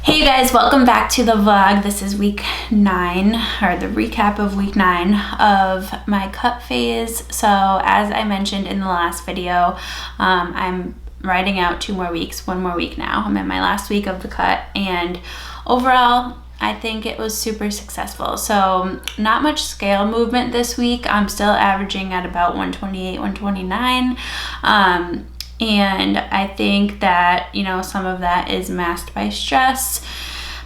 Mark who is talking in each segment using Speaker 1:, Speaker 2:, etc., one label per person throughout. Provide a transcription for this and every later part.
Speaker 1: Hey you guys, welcome back to the vlog. This is week 9, or the recap of week 9 of my cut phase. So as I mentioned in the last video, I'm riding out 2 more weeks, 1 more week now. I'm in my last week of the cut, and overall I think it was super successful. So not much scale movement this week. I'm still averaging at about 128, 129. And I think that, some of that is masked by stress,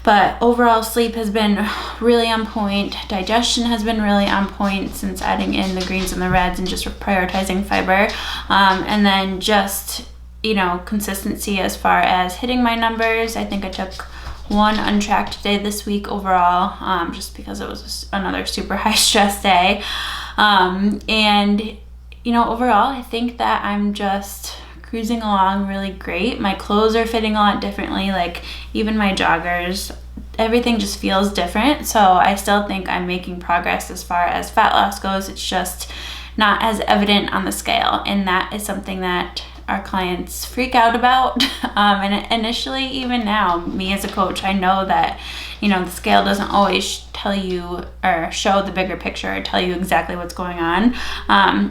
Speaker 1: but overall sleep has been really on point. Digestion has been really on point since adding in the greens and the reds and just prioritizing fiber. And then just, consistency as far as hitting my numbers. I think I took 1 untracked day this week overall, just because it was another super high stress day. And, overall, I think that I'm just cruising along really great. My clothes are fitting a lot differently, like even my joggers, everything just feels different. So I still think I'm making progress as far as fat loss goes. It's just not as evident on the scale, and that is something that our clients freak out about. And initially, even now, me as a coach, I know that the scale doesn't always tell you or show the bigger picture or tell you exactly what's going on.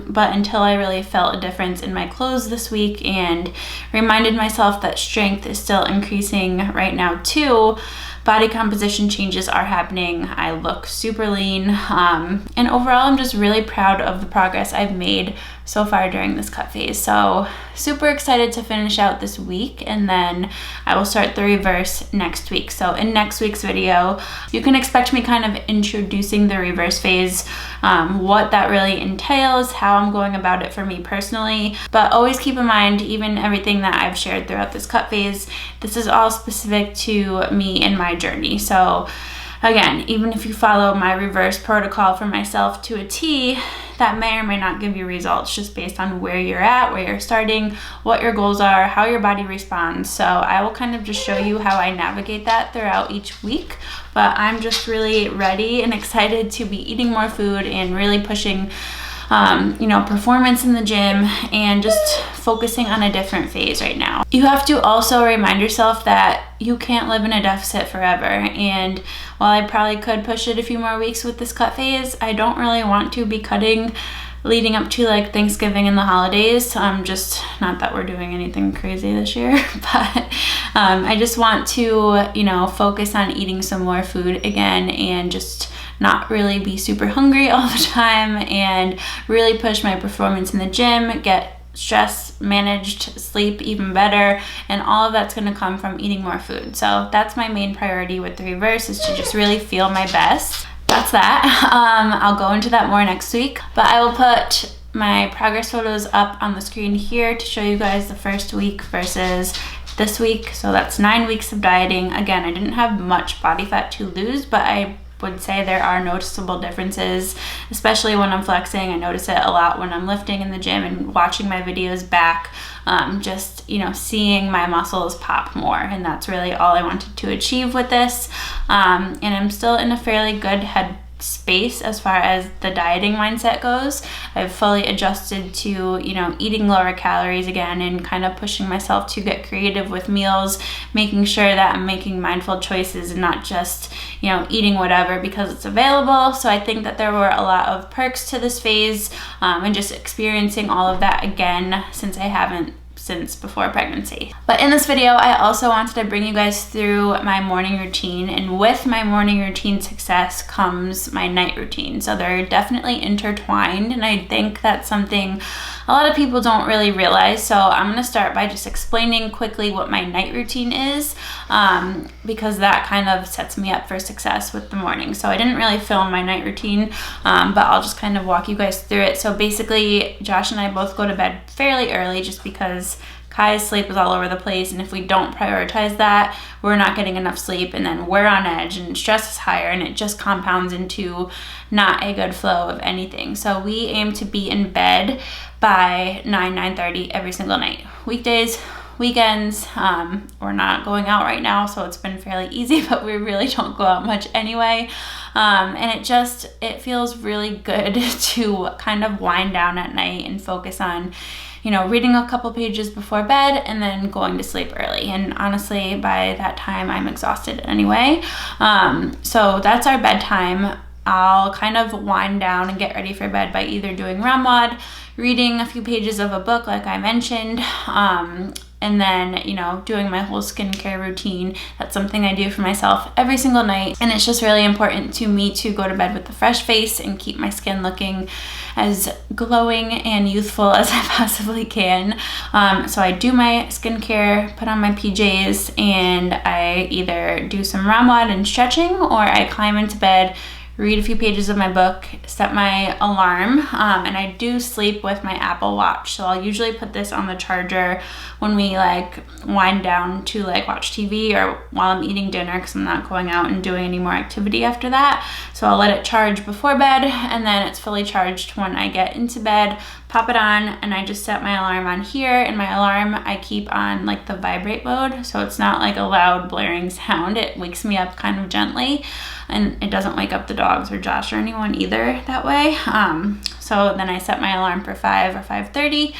Speaker 1: But until I really felt a difference in my clothes this week and reminded myself that strength is still increasing right now too, body composition changes are happening. I look super lean. And overall, I'm just really proud of the progress I've made so far during this cut phase. So super excited to finish out this week, and then I will start the reverse next week. So in next week's video, you can expect me kind of introducing the reverse phase, what that really entails, how I'm going about it for me personally. But always keep in mind, even everything that I've shared throughout this cut phase, this is all specific to me and my journey. So again, even if you follow my reverse protocol for myself to a T, that may or may not give you results just based on where you're at, where you're starting, what your goals are, how your body responds. So I will kind of just show you how I navigate that throughout each week. But I'm just really ready and excited to be eating more food and really pushing performance in the gym and just focusing on a different phase right now. You have to also remind yourself that you can't live in a deficit forever. And while I probably could push it a few more weeks with this cut phase, I don't really want to be cutting leading up to like Thanksgiving and the holidays. Just not that we're doing anything crazy this year, but I just want to, focus on eating some more food again and just not really be super hungry all the time and really push my performance in the gym, get stress managed, sleep even better, and all of that's going to come from eating more food. So that's my main priority with the reverse, is to just really feel my best. That's that. I'll go into that more next week, but I will put my progress photos up on the screen here to show you guys the first week versus this week. So that's 9 weeks of dieting. Again, I didn't have much body fat to lose, but I would say there are noticeable differences, especially when I'm flexing. I notice it a lot when I'm lifting in the gym and watching my videos back, just seeing my muscles pop more, and that's really all I wanted to achieve with this. And I'm still in a fairly good head space as far as the dieting mindset goes. I've fully adjusted to eating lower calories again and kind of pushing myself to get creative with meals, making sure that I'm making mindful choices and not just eating whatever because it's available. So I think that there were a lot of perks to this phase, and just experiencing all of that again since I haven't since before pregnancy. But in this video, I also wanted to bring you guys through my morning routine, and with my morning routine success comes my night routine. So they're definitely intertwined, and I think that's something a lot of people don't really realize. So I'm going to start by just explaining quickly what my night routine is, because that kind of sets me up for success with the morning. So I didn't really film my night routine, but I'll just kind of walk you guys through it. So basically, Josh and I both go to bed fairly early just because Kai's sleep is all over the place, and if we don't prioritize that, we're not getting enough sleep, and then we're on edge and stress is higher, and it just compounds into not a good flow of anything. So we aim to be in bed by 9:30 every single night. Weekdays, weekends, we're not going out right now, so it's been fairly easy, but we really don't go out much anyway. And it feels really good to kind of wind down at night and focus on reading a couple pages before bed and then going to sleep early. And honestly, by that time, I'm exhausted anyway. So that's our bedtime. I'll kind of wind down and get ready for bed by either doing Ramwad, reading a few pages of a book like I mentioned, and then, doing my whole skincare routine. That's something I do for myself every single night. And it's just really important to me to go to bed with a fresh face and keep my skin looking as glowing and youthful as I possibly can. So I do my skincare, put on my PJs, and I either do some Ramwad and stretching, or I climb into bed, read a few pages of my book, set my alarm, and I do sleep with my Apple Watch. So I'll usually put this on the charger when we wind down to watch TV or while I'm eating dinner, because I'm not going out and doing any more activity after that. So I'll let it charge before bed, and then it's fully charged when I get into bed, pop it on, and I just set my alarm on here. And my alarm I keep on the vibrate mode, so it's not a loud blaring sound. It wakes me up kind of gently, and it doesn't wake up the dogs or Josh or anyone either that way. So then I set my alarm for 5 or 5:30,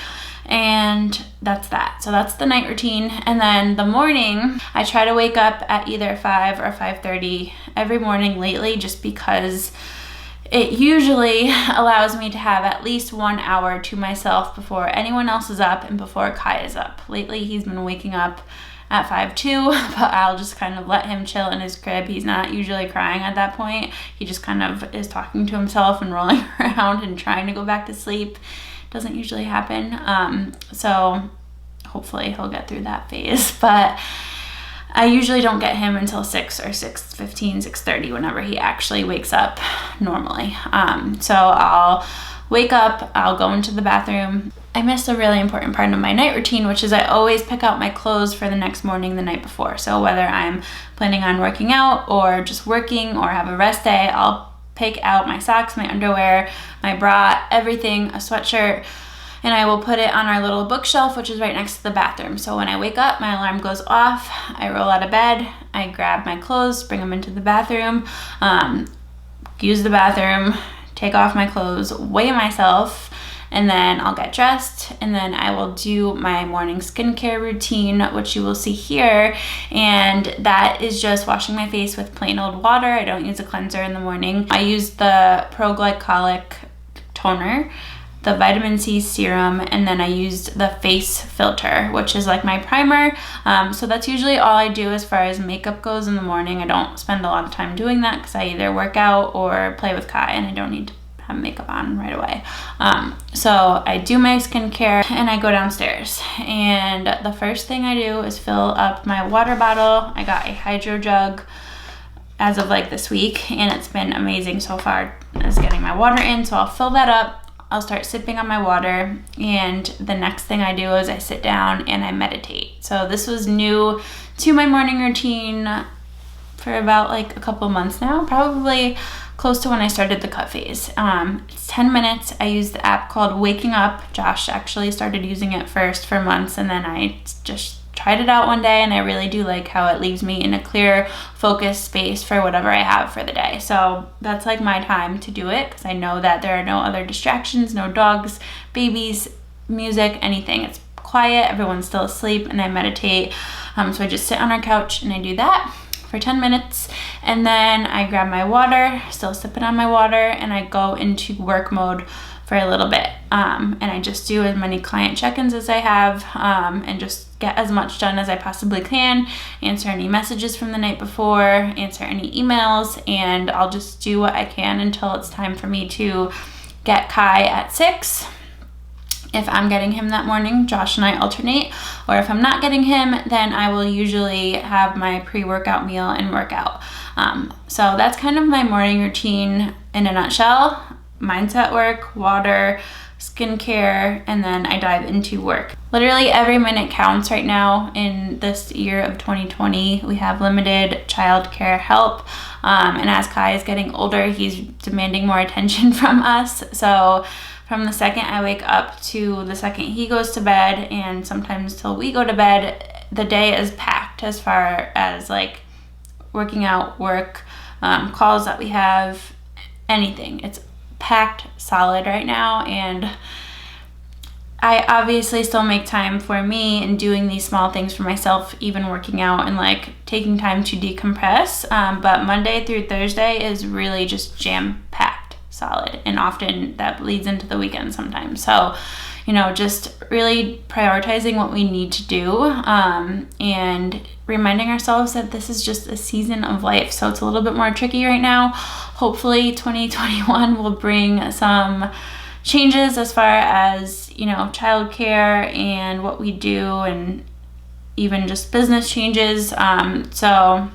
Speaker 1: and that's that. So that's the night routine. And then the morning, I try to wake up at either 5 or 5:30 every morning lately, just because it usually allows me to have at least 1 hour to myself before anyone else is up and before Kai is up. Lately, he's been waking up at 5 too, but I'll just kind of let him chill in his crib. He's not usually crying at that point. He just kind of is talking to himself and rolling around and trying to go back to sleep. Doesn't usually happen. So hopefully he'll get through that phase, but I usually don't get him until 6 or 6:15, 6:30, whenever he actually wakes up normally. So I'll wake up, I'll go into the bathroom. I missed a really important part of my night routine, which is I always pick out my clothes for the next morning the night before. So whether I'm planning on working out or just working or have a rest day, I'll pick out my socks, my underwear, my bra, everything, a sweatshirt, and I will put it on our little bookshelf, which is right next to the bathroom. So when I wake up, my alarm goes off, I roll out of bed, I grab my clothes, bring them into the bathroom, use the bathroom, take off my clothes, weigh myself, and then I'll get dressed, and then I will do my morning skincare routine, which you will see here. And that is just washing my face with plain old water. I don't use a cleanser in the morning. I use the Pro Glycolic toner, the vitamin C serum, and then I used the face filter, which is my primer. So that's usually all I do as far as makeup goes in the morning. I don't spend a lot of time doing that because I either work out or play with Kai, and I don't need to have makeup on right away. So I do my skincare and I go downstairs, and the first thing I do is fill up my water bottle. I got a hydro jug as of this week, and it's been amazing so far as getting my water in. So I'll fill that up, I'll start sipping on my water, and the next thing I do is I sit down and I meditate. So this was new to my morning routine for about a couple months now, probably close to when I started the cut phase. It's 10 minutes. I use the app called Waking Up. Josh actually started using it first for months, and then I just tried it out one day, and I really do like how it leaves me in a clear, focused space for whatever I have for the day. So that's my time to do it, because I know that there are no other distractions, no dogs, babies, music, anything. It's quiet, everyone's still asleep, and I meditate. So I just sit on our couch and I do that for 10 minutes, and then I grab my water, still sipping on my water, and I go into work mode for a little bit. And I just do as many client check-ins as I have, and just get as much done as I possibly can, answer any messages from the night before, answer any emails, and I'll just do what I can until it's time for me to get Kai at 6. If I'm getting him that morning, Josh and I alternate, or if I'm not getting him, then I will usually have my pre-workout meal and work out. So that's kind of my morning routine in a nutshell. Mindset work, water, skincare, and then I dive into work. Literally every minute counts right now in this year of 2020. We have limited childcare help, and as Kai is getting older, he's demanding more attention from us. So from the second I wake up to the second he goes to bed, and sometimes till we go to bed, the day is packed as far as working out, work, calls that we have, anything. It's packed solid right now, and I obviously still make time for me and doing these small things for myself, even working out and like taking time to decompress. But Monday through Thursday is really just jam-packed, solid, and often that bleeds into the weekend sometimes. So, you know, just really prioritizing what we need to do, and reminding ourselves that this is just a season of life. So it's a little bit more tricky right now. Hopefully 2021 will bring some changes as far as, you know, childcare and what we do, and even just business changes. So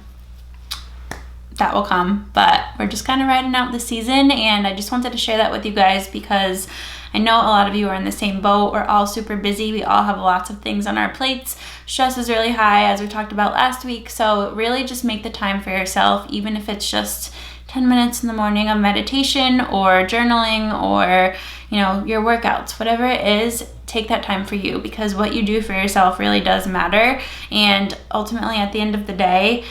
Speaker 1: that will come, but we're just kind of riding out the season, and I just wanted to share that with you guys because I know a lot of you are in the same boat. We're all super busy. We all have lots of things on our plates. Stress is really high, as we talked about last week. So really just make the time for yourself, even if it's just 10 minutes in the morning of meditation or journaling or, you know, your workouts, whatever it is. Take that time for you, because what you do for yourself really does matter. And ultimately, at the end of the day,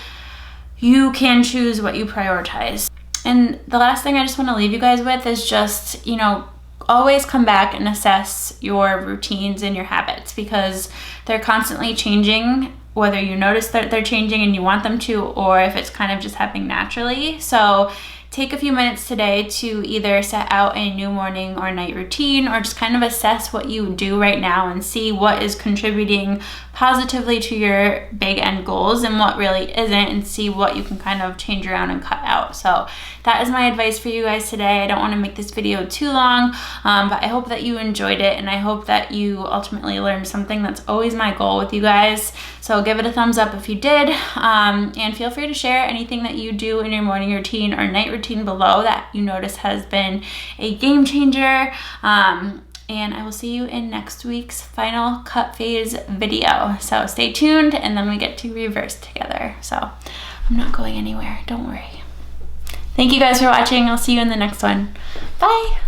Speaker 1: you can choose what you prioritize. And the last thing I just want to leave you guys with is just, you know, always come back and assess your routines and your habits, because they're constantly changing, whether you notice that they're changing and you want them to, or if it's kind of just happening naturally. So take a few minutes today to either set out a new morning or night routine, or just kind of assess what you do right now and see what is contributing positively to your big end goals and what really isn't, and see what you can kind of change around and cut out. So that is my advice for you guys today. I don't want to make this video too long, but I hope that you enjoyed it, and I hope that you ultimately learned something. That's always my goal with you guys. So give it a thumbs up if you did, and feel free to share anything that you do in your morning routine or night routine below that you notice has been a game changer. And I will see you in next week's final cut phase video. So stay tuned, and then we get to reverse together. So I'm not going anywhere, don't worry. Thank you guys for watching. I'll see you in the next one. Bye.